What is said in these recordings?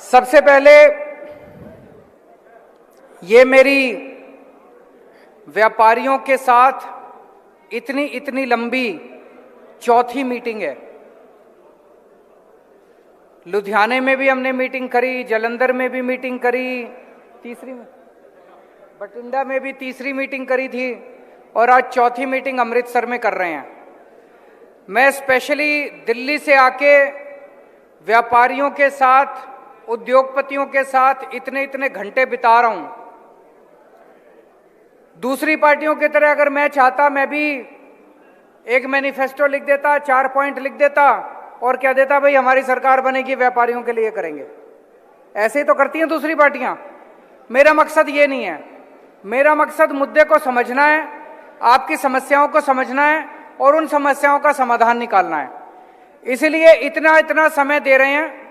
सबसे पहले ये मेरी व्यापारियों के साथ इतनी लंबी चौथी मीटिंग है। लुधियाने में भी हमने मीटिंग करी, जलंधर में भी मीटिंग करी, तीसरी में बठिंडा में भी तीसरी मीटिंग करी थी और आज चौथी मीटिंग अमृतसर में कर रहे हैं। मैं स्पेशली दिल्ली से आके व्यापारियों के साथ, उद्योगपतियों के साथ इतने घंटे बिता रहा हूं। दूसरी पार्टियों की तरह अगर मैं चाहता, मैं भी एक मैनिफेस्टो लिख देता, 4 पॉइंट लिख देता और कह देता भाई हमारी सरकार बनेगी, व्यापारियों के लिए करेंगे। ऐसे ही तो करती हैं दूसरी पार्टियां। मेरा मकसद ये नहीं है। मेरा मकसद मुद्दे को समझना है, आपकी समस्याओं को समझना है और उन समस्याओं का समाधान निकालना है। इसलिए इतना समय दे रहे हैं।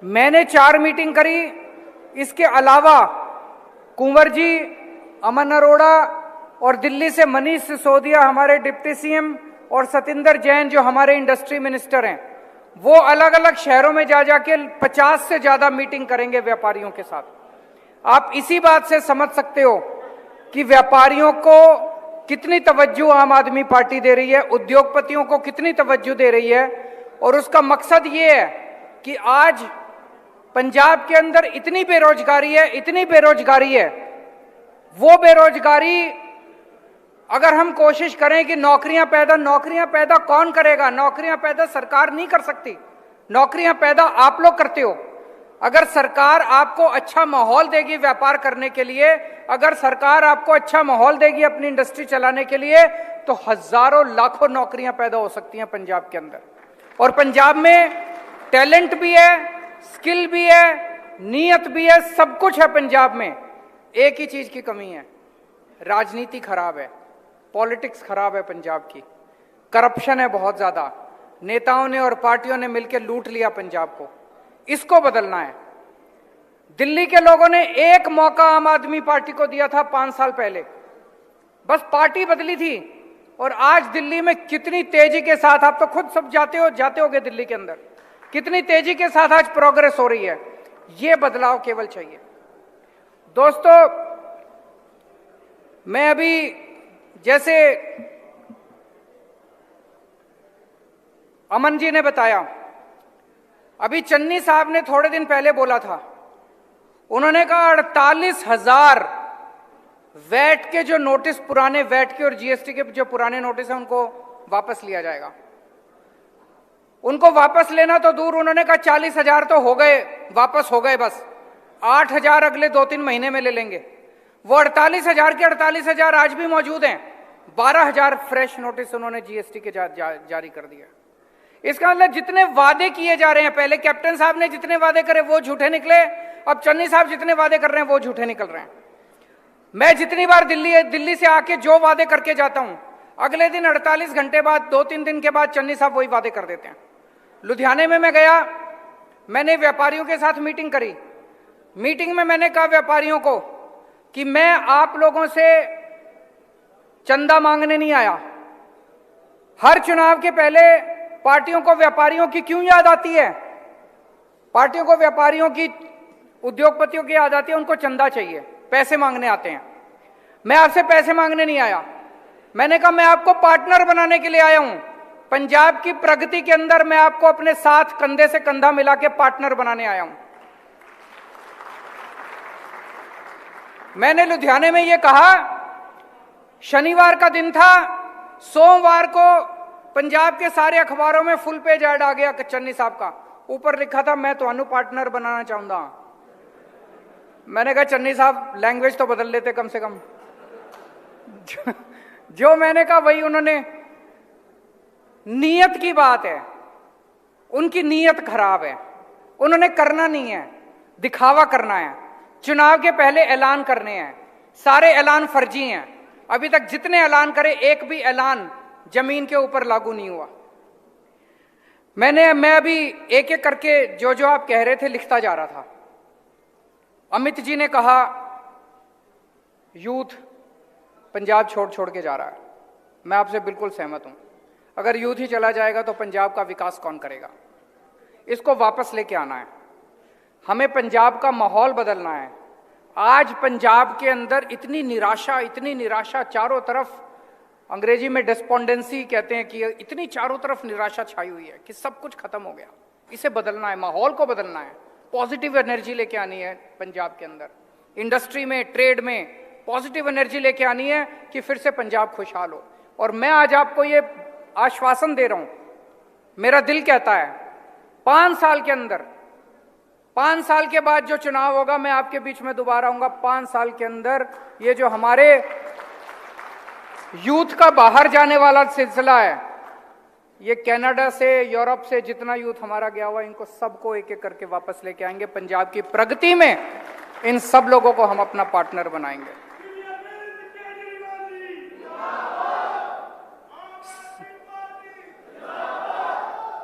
मैंने 4 मीटिंग करी, इसके अलावा कुंवर जी, अमन अरोड़ा और दिल्ली से मनीष सिसोदिया हमारे डिप्टी सीएम और सतिंदर जैन जो हमारे इंडस्ट्री मिनिस्टर हैं, वो अलग अलग शहरों में जा जाके 50 से ज्यादा मीटिंग करेंगे व्यापारियों के साथ। आप इसी बात से समझ सकते हो कि व्यापारियों को कितनी तवज्जो आम आदमी पार्टी दे रही है, उद्योगपतियों को कितनी तवज्जो दे रही है। और उसका मकसद ये है कि आज पंजाब के अंदर इतनी बेरोजगारी है, वो बेरोजगारी अगर हम कोशिश करें कि नौकरियां पैदा कौन करेगा? नौकरियां पैदा सरकार नहीं कर सकती, नौकरियां पैदा आप लोग करते हो। अगर सरकार आपको अच्छा माहौल देगी व्यापार करने के लिए, अगर सरकार आपको अच्छा माहौल देगी अपनी इंडस्ट्री चलाने के लिए, तो हजारों लाखों नौकरियां पैदा हो सकती हैं पंजाब के अंदर। और पंजाब में टैलेंट भी है, स्किल भी है, नीयत भी है, सब कुछ है पंजाब में। एक ही चीज की कमी है, राजनीति खराब है, पॉलिटिक्स खराब है पंजाब की, करप्शन है बहुत ज्यादा। नेताओं ने और पार्टियों ने मिलकर लूट लिया पंजाब को, इसको बदलना है। दिल्ली के लोगों ने एक मौका आम आदमी पार्टी को दिया था 5 साल पहले, बस पार्टी बदली थी। और आज दिल्ली में कितनी तेजी के साथ, आप तो खुद सब जाते होगे दिल्ली के अंदर, कितनी तेजी के साथ आज प्रोग्रेस हो रही है। ये बदलाव केवल चाहिए। दोस्तों, मैं अभी जैसे अमन जी ने बताया, अभी चन्नी साहब ने थोड़े दिन पहले बोला था, उन्होंने कहा 48,000 वैट के जो नोटिस, पुराने वैट के और जीएसटी के जो पुराने नोटिस हैं, उनको वापस लिया जाएगा। उनको वापस लेना तो दूर, उन्होंने कहा 40,000 तो हो गए, वापस हो गए, बस 8,000 अगले 2-3 महीने में ले लेंगे। वो 48,000 के 48,000 आज भी मौजूद हैं। 12,000 फ्रेश नोटिस उन्होंने जीएसटी के जारी कर दिया। इसका मतलब जितने वादे किए जा रहे हैं, पहले कैप्टन साहब ने जितने वादे करे वो झूठे निकले, अब चन्नी साहब जितने वादे कर रहे हैं वो झूठे निकल रहे हैं। मैं जितनी बार दिल्ली से आके जो वादे करके जाता हूं, अगले दिन 48 घंटे बाद, 2-3 दिन के बाद चन्नी साहब वही वादे कर देते हैं। लुधियाने में मैं गया, मैंने व्यापारियों के साथ मीटिंग करी। मीटिंग में मैंने कहा व्यापारियों को कि मैं आप लोगों से चंदा मांगने नहीं आया। हर चुनाव के पहले पार्टियों को व्यापारियों की क्यों याद आती है? पार्टियों को व्यापारियों की, उद्योगपतियों की याद आती है, उनको चंदा चाहिए, पैसे मांगने आते हैं। मैं आपसे पैसे मांगने नहीं आया। मैंने कहा मैं आपको पार्टनर बनाने के लिए आया हूं। पंजाब की प्रगति के अंदर मैं आपको अपने साथ कंधे से कंधा मिला के पार्टनर बनाने आया हूं। मैंने लुधियाने में यह कहा, शनिवार का दिन था, सोमवार को पंजाब के सारे अखबारों में फुल पेज ऐड आ गया चन्नी साहब का। ऊपर लिखा था मैं तो पार्टनर बनाना चाहूंगा। मैंने कहा चन्नी साहब लैंग्वेज तो बदल लेते कम से कम। जो मैंने कहा वही उन्होंने, नीयत की बात है, उनकी नीयत खराब है। उन्होंने करना नहीं है, दिखावा करना है, चुनाव के पहले ऐलान करने हैं। सारे ऐलान फर्जी हैं। अभी तक जितने ऐलान करे, एक भी ऐलान जमीन के ऊपर लागू नहीं हुआ। मैं अभी एक एक करके जो आप कह रहे थे लिखता जा रहा था। अमित जी ने कहा यूथ पंजाब छोड़ के जा रहा है। मैं आपसे बिल्कुल सहमत हूं। अगर यूथ ही चला जाएगा तो पंजाब का विकास कौन करेगा? इसको वापस लेके आना है। हमें पंजाब का माहौल बदलना है। आज पंजाब के अंदर इतनी निराशा चारों तरफ, अंग्रेजी में डिस्पोंडेंसी कहते हैं कि इतनी चारों तरफ निराशा छाई हुई है कि सब कुछ खत्म हो गया। इसे बदलना है, माहौल को बदलना है, पॉजिटिव एनर्जी लेके आनी है पंजाब के अंदर, इंडस्ट्री में, ट्रेड में पॉजिटिव एनर्जी लेके आनी है कि फिर से पंजाब खुशहाल हो। और मैं आज आपको ये आश्वासन दे रहा हूं, मेरा दिल कहता है 5 साल के अंदर, 5 साल के बाद जो चुनाव होगा, मैं आपके बीच में दोबारा आऊंगा। 5 साल के अंदर ये जो हमारे यूथ का बाहर जाने वाला सिलसिला है, ये कनाडा से, यूरोप से जितना यूथ हमारा गया हुआ, इनको सबको एक एक करके वापस लेके आएंगे। पंजाब की प्रगति में इन सब लोगों को हम अपना पार्टनर बनाएंगे।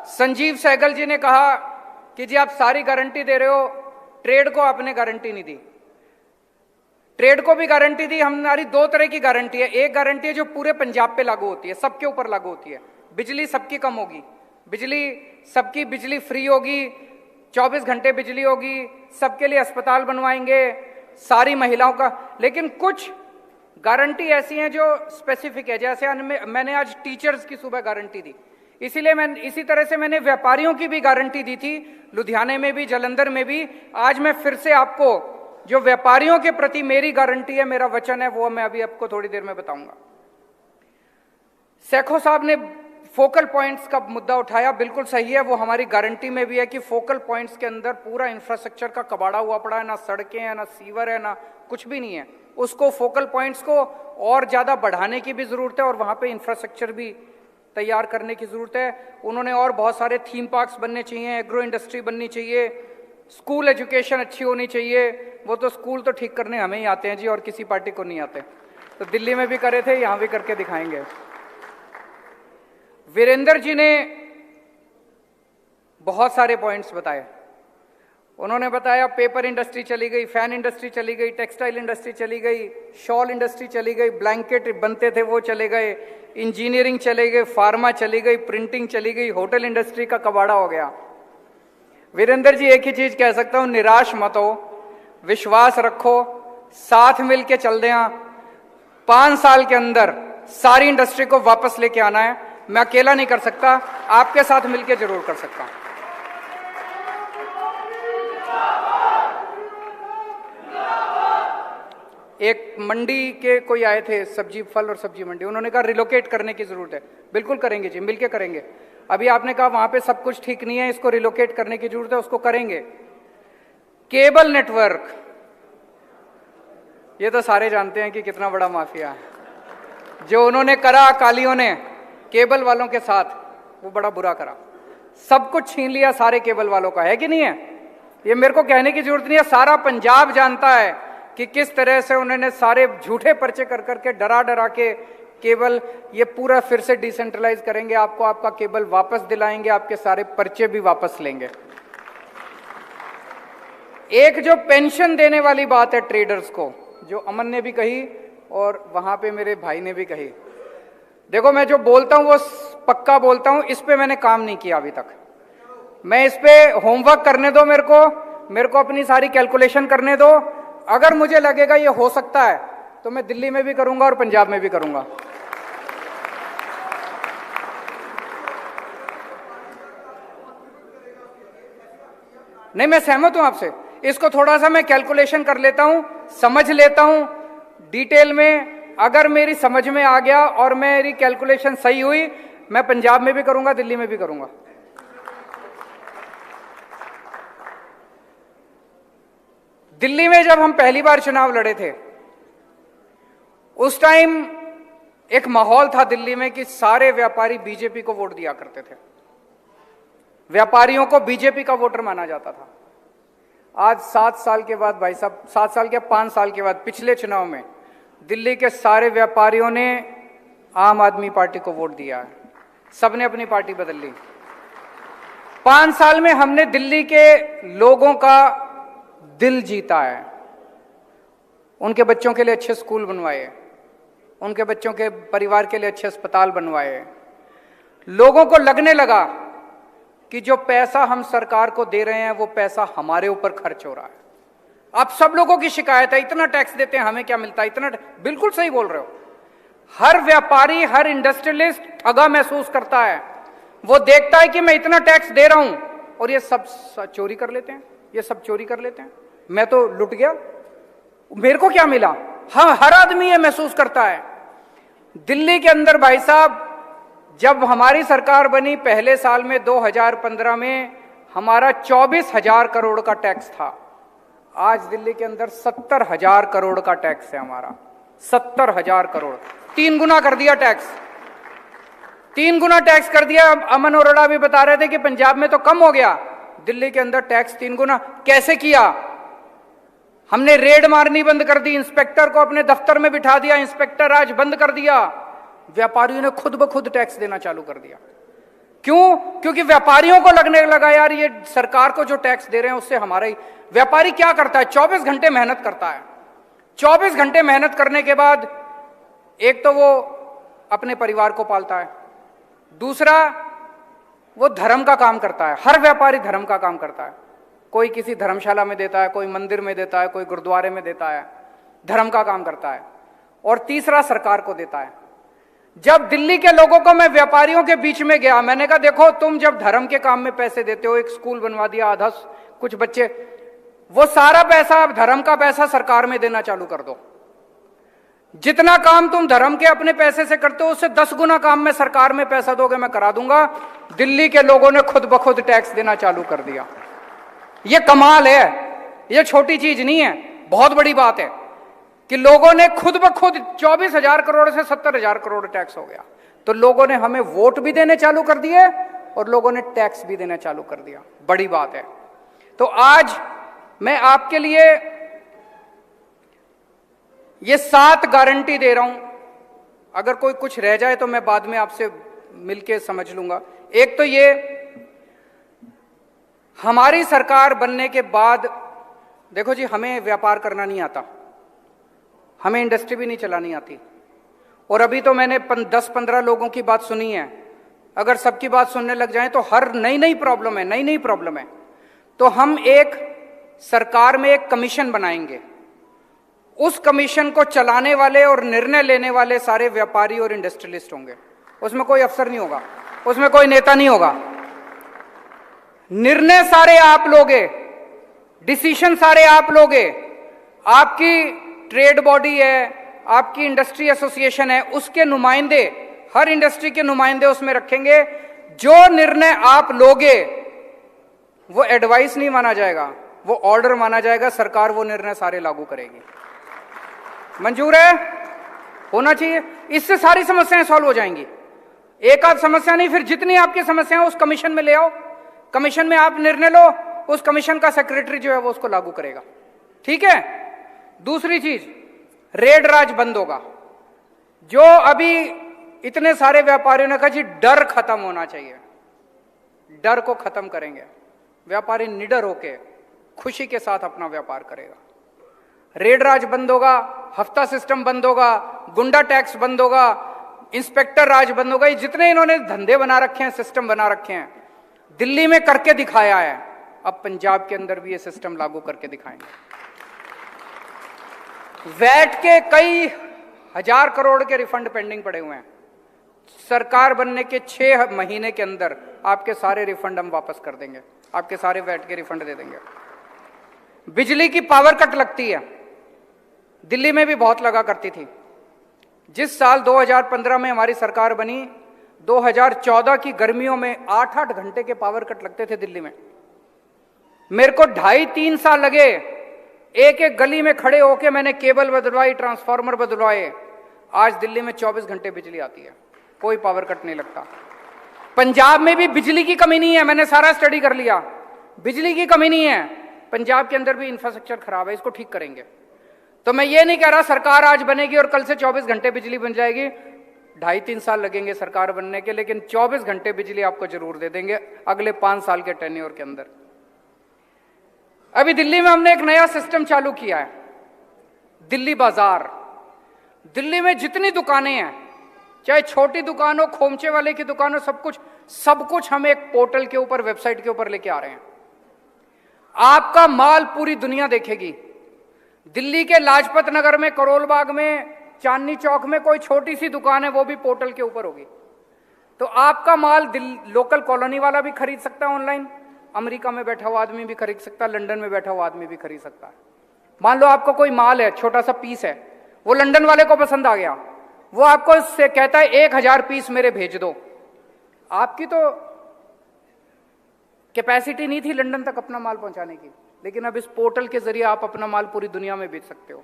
संजीव सहगल जी ने कहा कि जी आप सारी गारंटी दे रहे हो, ट्रेड को आपने गारंटी नहीं दी। ट्रेड को भी गारंटी दी। हमारी 2 तरह की गारंटी है। एक गारंटी है जो पूरे पंजाब पे लागू होती है, सबके ऊपर लागू होती है। बिजली सबकी कम होगी, सबकी बिजली फ्री होगी, 24 घंटे बिजली होगी, सबके लिए अस्पताल बनवाएंगे, सारी महिलाओं का। लेकिन कुछ गारंटी ऐसी हैं जो स्पेसिफिक है, जैसे मैंने आज टीचर्स की सुबह गारंटी दी, इसी तरह से मैंने व्यापारियों की भी गारंटी दी थी, लुधियाने में भी, जालंधर में भी। आज मैं फिर से आपको जो व्यापारियों के प्रति मेरी गारंटी है, मेरा वचन है, वो मैं अभी आपको थोड़ी देर में बताऊंगा। सेखो साहब ने फोकल पॉइंट्स का मुद्दा उठाया, बिल्कुल सही है, वो हमारी गारंटी में भी है कि फोकल पॉइंट्स के अंदर पूरा इंफ्रास्ट्रक्चर का कबाड़ा हुआ पड़ा है, ना सड़कें हैं, ना सीवर है, ना कुछ भी नहीं है। उसको फोकल पॉइंट्स को और ज्यादा बढ़ाने की भी जरूरत है और वहां पे इंफ्रास्ट्रक्चर भी तैयार करने की जरूरत है। उन्होंने और बहुत सारे थीम पार्क्स बनने चाहिए, एग्रो इंडस्ट्री बननी चाहिए, स्कूल एजुकेशन अच्छी होनी चाहिए। वो तो स्कूल तो ठीक करने हमें ही आते हैं जी, और किसी पार्टी को नहीं आते। तो दिल्ली में भी करे थे, यहां भी करके दिखाएंगे। वीरेंद्र जी ने बहुत सारे पॉइंट्स बताए। उन्होंने बताया पेपर इंडस्ट्री चली गई, फैन इंडस्ट्री चली गई, टेक्सटाइल इंडस्ट्री चली गई, शॉल इंडस्ट्री चली गई, ब्लैंकेट बनते थे वो चले गए, इंजीनियरिंग चले गए, फार्मा चली गई, प्रिंटिंग चली गई, होटल इंडस्ट्री का कबाड़ा हो गया। वीरेंद्र जी एक ही चीज कह सकता हूं, निराश मत हो, विश्वास रखो, साथ मिलके चल दें। 5 साल के अंदर सारी इंडस्ट्री को वापस लेके आना है। मैं अकेला नहीं कर सकता, आपके साथ मिलके जरूर कर सकता हूं। एक मंडी के कोई आए थे, सब्जी, फल और सब्जी मंडी, उन्होंने कहा रिलोकेट करने की जरूरत है। बिल्कुल करेंगे जी, मिलके करेंगे। अभी आपने कहा वहां पे सब कुछ ठीक नहीं है, इसको रिलोकेट करने की जरूरत है, उसको करेंगे। केबल नेटवर्क, ये तो सारे जानते हैं कि कितना बड़ा माफिया है। जो उन्होंने करा अकालियों ने केबल वालों के साथ, वो बड़ा बुरा करा। सब कुछ छीन लिया सारे केबल वालों का, है कि नहीं है? ये मेरे को कहने की जरूरत नहीं है, सारा पंजाब जानता है कि किस तरह से उन्होंने सारे झूठे पर्चे कर करके, डरा डरा के केबल, ये पूरा फिर से डिसेंट्रलाइज करेंगे। आपको आपका केबल वापस दिलाएंगे, आपके सारे पर्चे भी वापस लेंगे। एक जो पेंशन देने वाली बात है ट्रेडर्स को, जो अमन ने भी कही और वहां पे मेरे भाई ने भी कही, देखो मैं जो बोलता हूं वो पक्का बोलता हूं, इस पे मैंने काम नहीं किया अभी तक। मैं इस पे होमवर्क करने दो, मेरे को अपनी सारी कैलकुलेशन करने दो। अगर मुझे लगेगा ये हो सकता है तो मैं दिल्ली में भी करूंगा और पंजाब में भी करूंगा। नहीं, मैं सहमत हूं आपसे। इसको थोड़ा सा मैं कैलकुलेशन कर लेता हूं, समझ लेता हूं डिटेल में। अगर मेरी समझ में आ गया और मेरी कैलकुलेशन सही हुई, मैं पंजाब में भी करूंगा, दिल्ली में भी करूंगा। दिल्ली में जब हम पहली बार चुनाव लड़े थे, उस टाइम एक माहौल था दिल्ली में कि सारे व्यापारी बीजेपी को वोट दिया करते थे, व्यापारियों को बीजेपी का वोटर माना जाता था। आज 7 साल के बाद, भाई साहब 7 साल के 5 साल के बाद, पिछले चुनाव में दिल्ली के सारे व्यापारियों ने आम आदमी पार्टी को वोट दिया है। सबने अपनी पार्टी बदल ली। 5 साल में हमने दिल्ली के लोगों का दिल जीता है। उनके बच्चों के लिए अच्छे स्कूल बनवाए, उनके बच्चों के परिवार के लिए अच्छे अस्पताल बनवाए। लोगों को लगने लगा कि जो पैसा हम सरकार को दे रहे हैं वो पैसा हमारे ऊपर खर्च हो रहा है। आप सब लोगों की शिकायत है, इतना टैक्स देते हैं हमें क्या मिलता है, इतना। बिल्कुल सही बोल रहे हो। हर व्यापारी, हर इंडस्ट्रियलिस्ट ठगा महसूस करता है। वो देखता है कि मैं इतना टैक्स दे रहा हूं और ये सब चोरी कर लेते हैं, ये सब चोरी कर लेते हैं, मैं तो लुट गया, मेरे को क्या मिला। हाँ, हर आदमी ये महसूस करता है। दिल्ली के अंदर भाई साहब, जब हमारी सरकार बनी पहले साल में 2015 में हमारा 24,000 करोड़ का टैक्स था। आज दिल्ली के अंदर 70,000 करोड़ का टैक्स है हमारा। 70,000 करोड़, 3 गुना कर दिया टैक्स, 3 गुना टैक्स कर दिया। अमन अरोड़ा भी बता रहे थे कि पंजाब में तो कम हो गया, दिल्ली के अंदर टैक्स 3 गुना। कैसे किया? हमने रेड मारनी बंद कर दी, इंस्पेक्टर को अपने दफ्तर में बिठा दिया, इंस्पेक्टर राज बंद कर दिया। व्यापारियों ने खुद ब खुद टैक्स देना चालू कर दिया। क्यों? क्योंकि व्यापारियों को लगने लगा यार ये सरकार को जो टैक्स दे रहे हैं उससे हमारा ही। व्यापारी क्या करता है? 24 घंटे मेहनत करता है। 24 घंटे मेहनत करने के बाद एक तो वो अपने परिवार को पालता है, दूसरा वो धर्म का काम करता है। हर व्यापारी धर्म का काम करता है। कोई किसी धर्मशाला में देता है, कोई मंदिर में देता है, कोई गुरुद्वारे में देता है, धर्म का काम करता है। और तीसरा सरकार को देता है। जब दिल्ली के लोगों को मैं व्यापारियों के बीच में गया, मैंने कहा देखो तुम जब धर्म के काम में पैसे देते हो, एक स्कूल बनवा दिया आधा, कुछ बच्चे, वो सारा पैसा अब धर्म का पैसा सरकार में देना चालू कर दो। जितना काम तुम धर्म के अपने पैसे से करते हो उससे 10 गुना काम मैं सरकार में पैसा दोगे मैं करा दूंगा। दिल्ली के लोगों ने खुद ब खुद टैक्स देना चालू कर दिया। ये कमाल है, ये छोटी चीज नहीं है, बहुत बड़ी बात है कि लोगों ने खुद ब खुद 24,000 करोड़ से 70,000 करोड़ टैक्स हो गया। तो लोगों ने हमें वोट भी देने चालू कर दिए और लोगों ने टैक्स भी देना चालू कर दिया। बड़ी बात है। तो आज मैं आपके लिए ये 7 गारंटी दे रहा हूं। अगर कोई कुछ रह जाए तो मैं बाद में आपसे मिलके समझ लूंगा। एक तो ये, हमारी सरकार बनने के बाद देखो जी, हमें व्यापार करना नहीं आता, हमें इंडस्ट्री भी नहीं चलानी आती। और अभी तो मैंने 10-15 लोगों की बात सुनी है। अगर सबकी बात सुनने लग जाएं तो हर नई प्रॉब्लम है, नई प्रॉब्लम है। तो हम एक सरकार में एक कमीशन बनाएंगे। उस कमीशन को चलाने वाले और निर्णय लेने वाले सारे व्यापारी और इंडस्ट्रियलिस्ट होंगे। उसमें कोई अफसर नहीं होगा, उसमें कोई नेता नहीं होगा। निर्णय सारे आप लोगे, डिसीजन सारे आप लोगे। आपकी ट्रेड बॉडी है, आपकी इंडस्ट्री एसोसिएशन है, उसके नुमाइंदे, हर इंडस्ट्री के नुमाइंदे उसमें रखेंगे। जो निर्णय आप लोगे वो एडवाइस नहीं माना जाएगा, वो ऑर्डर माना जाएगा। सरकार वो निर्णय सारे लागू करेगी। मंजूर है? होना चाहिए। इससे सारी समस्याएं सॉल्व हो जाएंगी। एक आध समस्या नहीं, फिर जितनी आपकी समस्याएं उस कमीशन में ले आओ, कमीशन में आप निर्णय लो, उस कमीशन का सेक्रेटरी जो है वो उसको लागू करेगा। ठीक है? दूसरी चीज, रेड राज बंद होगा। जो अभी इतने सारे व्यापारियों ने कहा जी डर खत्म होना चाहिए, डर को खत्म करेंगे। व्यापारी निडर होके खुशी के साथ अपना व्यापार करेगा। रेड राज बंद होगा, हफ्ता सिस्टम बंद होगा, गुंडा टैक्स बंद होगा, इंस्पेक्टर राज बंद होगा। ये जितने इन्होंने धंधे बना रखे हैं, सिस्टम बना रखे हैं, दिल्ली में करके दिखाया है, अब पंजाब के अंदर भी ये सिस्टम लागू करके दिखाएंगे। वैट के कई हजार करोड़ के रिफंड पेंडिंग पड़े हुए हैं। सरकार बनने के 6 महीने के अंदर आपके सारे रिफंड हम वापस कर देंगे, आपके सारे वैट के रिफंड दे देंगे। बिजली की पावर कट लगती है, दिल्ली में भी बहुत लगा करती थी। जिस साल 2015 में हमारी सरकार बनी, 2014 की गर्मियों में 8-8 घंटे के पावर कट लगते थे दिल्ली में। मेरे को 2.5-3 साल लगे, एक एक गली में खड़े होके मैंने केबल बदलवाई, ट्रांसफार्मर बदलवाए। आज दिल्ली में 24 घंटे बिजली आती है, कोई पावर कट नहीं लगता। पंजाब में भी बिजली की कमी नहीं है, मैंने सारा स्टडी कर लिया, बिजली की कमी नहीं है। पंजाब के अंदर भी इंफ्रास्ट्रक्चर खराब है, इसको ठीक करेंगे। तो मैं ये नहीं कह रहा सरकार आज बनेगी और कल से 24 घंटे बिजली बन जाएगी। 2.5-3 साल लगेंगे सरकार बनने के, लेकिन 24 घंटे बिजली आपको जरूर दे देंगे अगले 5 साल के टेन्योर के अंदर। अभी दिल्ली में हमने एक नया सिस्टम चालू किया है, दिल्ली बाजार। दिल्ली में जितनी दुकानें हैं, चाहे छोटी दुकान हो, खोमचे वाले की दुकान हो, सब कुछ सब कुछ हम एक पोर्टल के ऊपर, वेबसाइट के ऊपर लेके आ रहे हैं। आपका माल पूरी दुनिया देखेगी। दिल्ली के लाजपत नगर में, करोल बाग में, चांदनी चौक में कोई छोटी सी दुकान है, वो भी पोर्टल के ऊपर होगी। तो आपका माल लोकल कॉलोनी वाला भी खरीद सकता है ऑनलाइन, अमेरिका में बैठा हुआ आदमी भी खरीद सकता है, लंदन में बैठा हुआ आदमी भी खरीद सकता है। मान लो आपको कोई माल है, छोटा सा पीस है, वो लंदन वाले को पसंद आ गया, वो आपको से कहता है 1000 पीस मेरे भेज दो। आपकी तो कैपेसिटी नहीं थी लंदन तक अपना माल पहुंचाने की, लेकिन अब इस पोर्टल के जरिए आप अपना माल पूरी दुनिया में बेच सकते हो।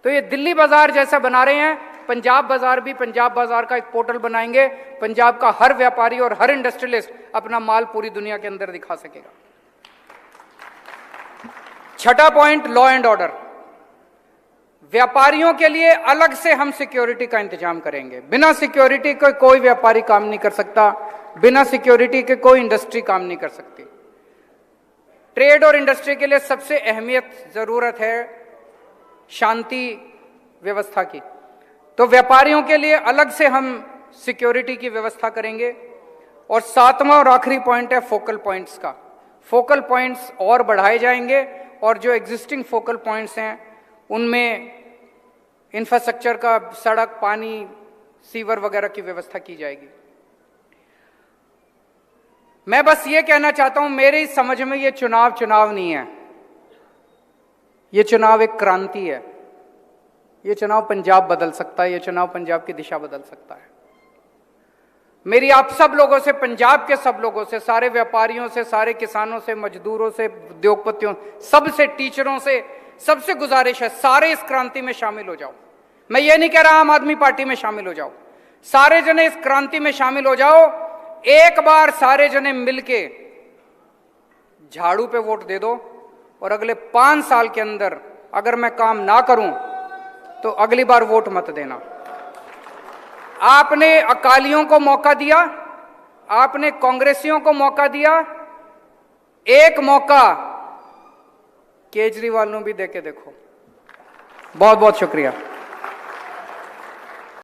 तो ये दिल्ली बाजार जैसा बना रहे हैं, पंजाब बाजार भी पंजाब बाजार का एक पोर्टल बनाएंगे। पंजाब का हर व्यापारी और हर इंडस्ट्रियलिस्ट अपना माल पूरी दुनिया के अंदर दिखा सकेगा। छठा पॉइंट, लॉ एंड ऑर्डर। व्यापारियों के लिए अलग से हम सिक्योरिटी का इंतजाम करेंगे। बिना सिक्योरिटी के कोई व्यापारी काम नहीं कर सकता, बिना सिक्योरिटी के कोई इंडस्ट्री काम नहीं कर सकती। ट्रेड और इंडस्ट्री के लिए सबसे अहमियत जरूरत है शांति व्यवस्था की। तो व्यापारियों के लिए अलग से हम सिक्योरिटी की व्यवस्था करेंगे। और सातवां और आखिरी पॉइंट है फोकल पॉइंट्स का। फोकल पॉइंट्स और बढ़ाए जाएंगे और जो एग्जिस्टिंग फोकल पॉइंट्स हैं उनमें इंफ्रास्ट्रक्चर का, सड़क, पानी, सीवर वगैरह की व्यवस्था की जाएगी। मैं बस ये कहना चाहता हूं, मेरी समझ में ये चुनाव नहीं है, ये चुनाव एक क्रांति है। ये चुनाव पंजाब बदल सकता है, ये चुनाव पंजाब की दिशा बदल सकता है। मेरी आप सब लोगों से, पंजाब के सब लोगों से, सारे व्यापारियों से, सारे किसानों से, मजदूरों से, उद्योगपतियों, सबसे, टीचरों से, सबसे गुजारिश है, सारे इस क्रांति में शामिल हो जाओ। मैं ये नहीं कह रहा आम आदमी पार्टी में शामिल हो जाओ, सारे जने इस क्रांति में शामिल हो जाओ। एक बार सारे जने मिलके झाड़ू पे वोट दे दो और अगले 5 साल के अंदर अगर मैं काम ना करूं तो अगली बार वोट मत देना। आपने अकालियों को मौका दिया, आपने कांग्रेसियों को मौका दिया, एक मौका केजरीवाल को भी देके देखो। बहुत बहुत शुक्रिया।